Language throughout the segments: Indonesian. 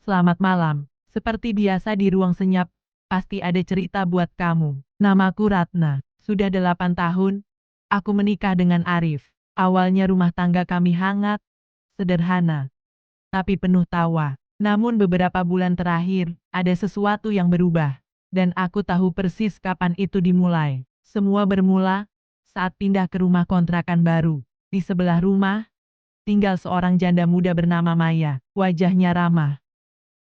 Selamat malam. Seperti biasa di ruang senyap, pasti ada cerita buat kamu. Namaku Ratna. Sudah 8 tahun, aku menikah dengan Arif. Awalnya rumah tangga kami hangat, sederhana, tapi penuh tawa. Namun beberapa bulan terakhir, ada sesuatu yang berubah. Dan aku tahu persis kapan itu dimulai. Semua bermula saat pindah ke rumah kontrakan baru. Di sebelah rumah, tinggal seorang janda muda bernama Maya. Wajahnya ramah,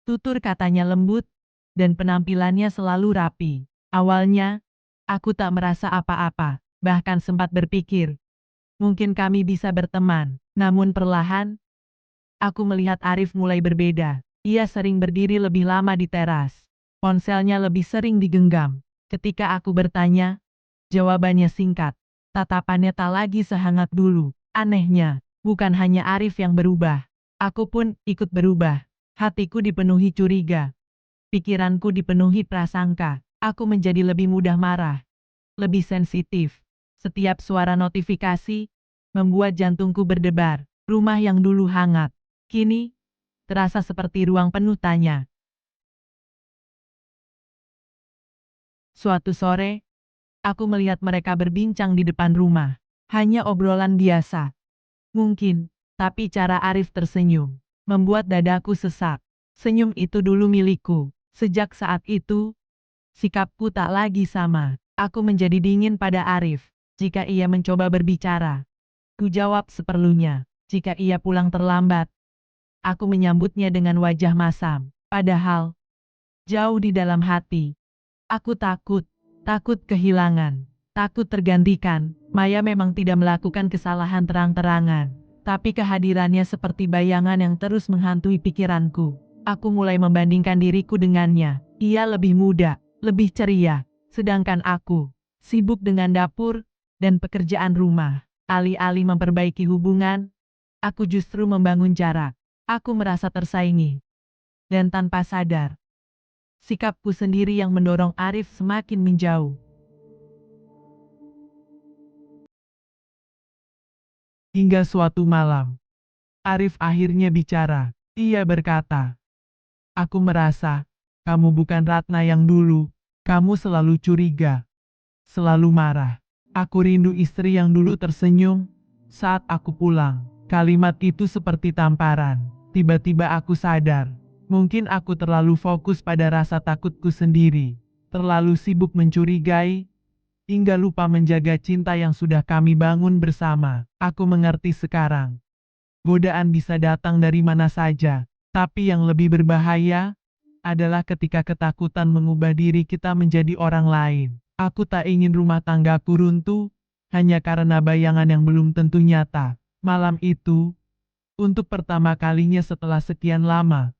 tutur katanya lembut, dan penampilannya selalu rapi. Awalnya, aku tak merasa apa-apa, bahkan sempat berpikir, mungkin kami bisa berteman. Namun perlahan, aku melihat Arif mulai berbeda. Ia sering berdiri lebih lama di teras. Ponselnya lebih sering digenggam. Ketika aku bertanya, jawabannya singkat. Tatapannya tak lagi sehangat dulu. Anehnya, bukan hanya Arif yang berubah. Aku pun ikut berubah. Hatiku dipenuhi curiga. Pikiranku dipenuhi prasangka. Aku menjadi lebih mudah marah. Lebih sensitif. Setiap suara notifikasi membuat jantungku berdebar. Rumah yang dulu hangat, kini terasa seperti ruang penuh tanya. Suatu sore, aku melihat mereka berbincang di depan rumah. Hanya obrolan biasa. Mungkin, tapi cara Arif tersenyum membuat dadaku sesak. Senyum itu dulu milikku. Sejak saat itu, sikapku tak lagi sama. Aku menjadi dingin pada Arif. Jika ia mencoba berbicara, ku jawab seperlunya. Jika ia pulang terlambat, aku menyambutnya dengan wajah masam. Padahal, jauh di dalam hati, aku takut kehilangan, takut tergantikan. Maya memang tidak melakukan kesalahan terang-terangan, tapi kehadirannya seperti bayangan yang terus menghantui pikiranku. Aku mulai membandingkan diriku dengannya. Ia lebih muda, lebih ceria, sedangkan aku sibuk dengan dapur dan pekerjaan rumah. Alih-alih memperbaiki hubungan, aku justru membangun jarak. Aku merasa tersaingi. Dan tanpa sadar, sikapku sendiri yang mendorong Arif semakin menjauh. Hingga suatu malam, Arif akhirnya bicara. Ia berkata, "Aku merasa, kamu bukan Ratna yang dulu. Kamu selalu curiga, selalu marah. Aku rindu istri yang dulu tersenyum saat aku pulang." Kalimat itu seperti tamparan. Tiba-tiba aku sadar, mungkin aku terlalu fokus pada rasa takutku sendiri. Terlalu sibuk mencurigai, hingga lupa menjaga cinta yang sudah kami bangun bersama. Aku mengerti sekarang. Godaan bisa datang dari mana saja, tapi yang lebih berbahaya adalah ketika ketakutan mengubah diri kita menjadi orang lain. Aku tak ingin rumah tanggaku runtuh hanya karena bayangan yang belum tentu nyata. Malam itu, untuk pertama kalinya setelah sekian lama,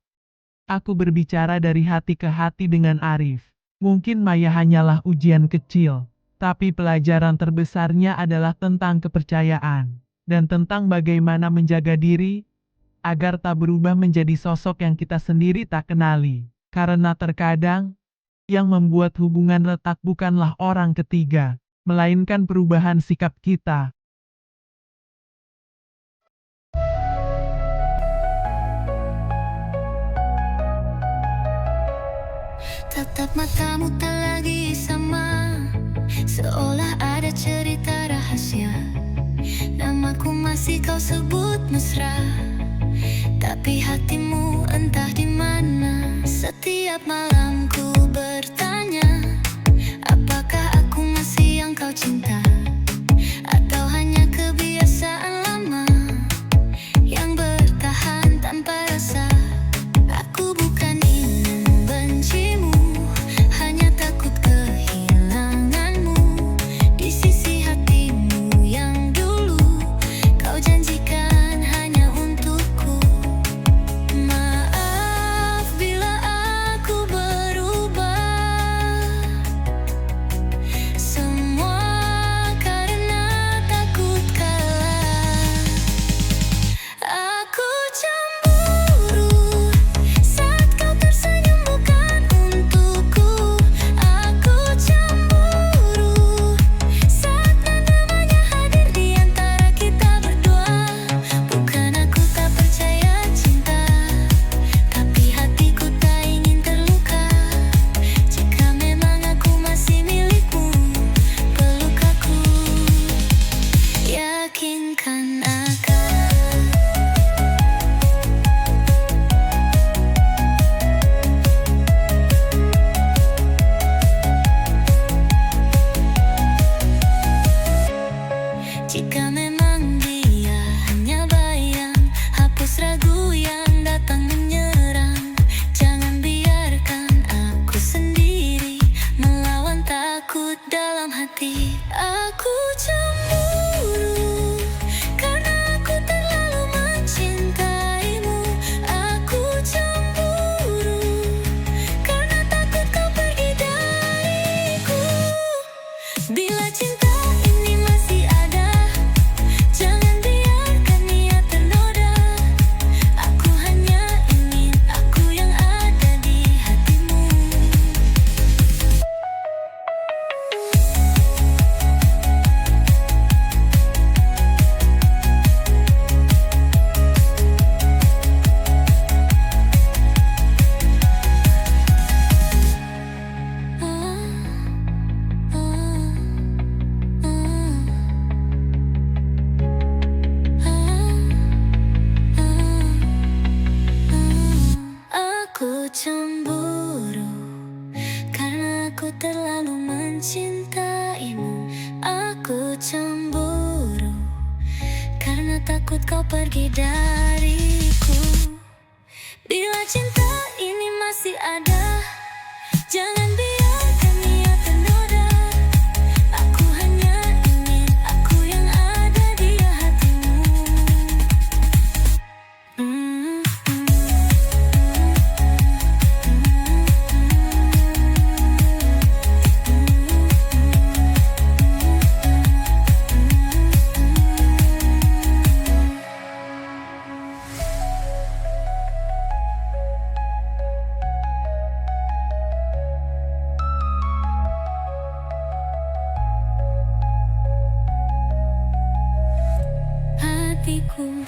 aku berbicara dari hati ke hati dengan Arif. Mungkin Maya hanyalah ujian kecil, tapi pelajaran terbesarnya adalah tentang kepercayaan dan tentang bagaimana menjaga diri agar tak berubah menjadi sosok yang kita sendiri tak kenali. Karena terkadang, yang membuat hubungan retak bukanlah orang ketiga, melainkan perubahan sikap kita. Tatap matamu tak lagi sama, seolah ada cerita rahasia. Namaku masih kau sebut mesra, tapi hatimu entah di mana. Setiap malam ku bertanya, apakah aku masih yang kau cinta, atau hanya kebiasaan lama yang bertahan tanpa rasa. Aku bukan ingin membencimu, hanya takut kehilanganmu di sisi hatimu yang dulu kau janjikan hanya untukku. Maaf bila aku berubah. hati. Aku cemburu karena aku terlalu mencintaimu. Aku cemburu karena takut kau pergi dariku. Bila cinta ini masih ada, jangan biarkan ia ternoda. Aku hanya ingin aku yang ada di hatimu. Aku cemburu karena aku terlalu mencintaimu. Aku cemburu karena takut kau pergi dariku. Bila cinta ini masih ada, jangan biarkan ia ternoda. Aku hanya ingin aku yang ada di hatimu. Hatiku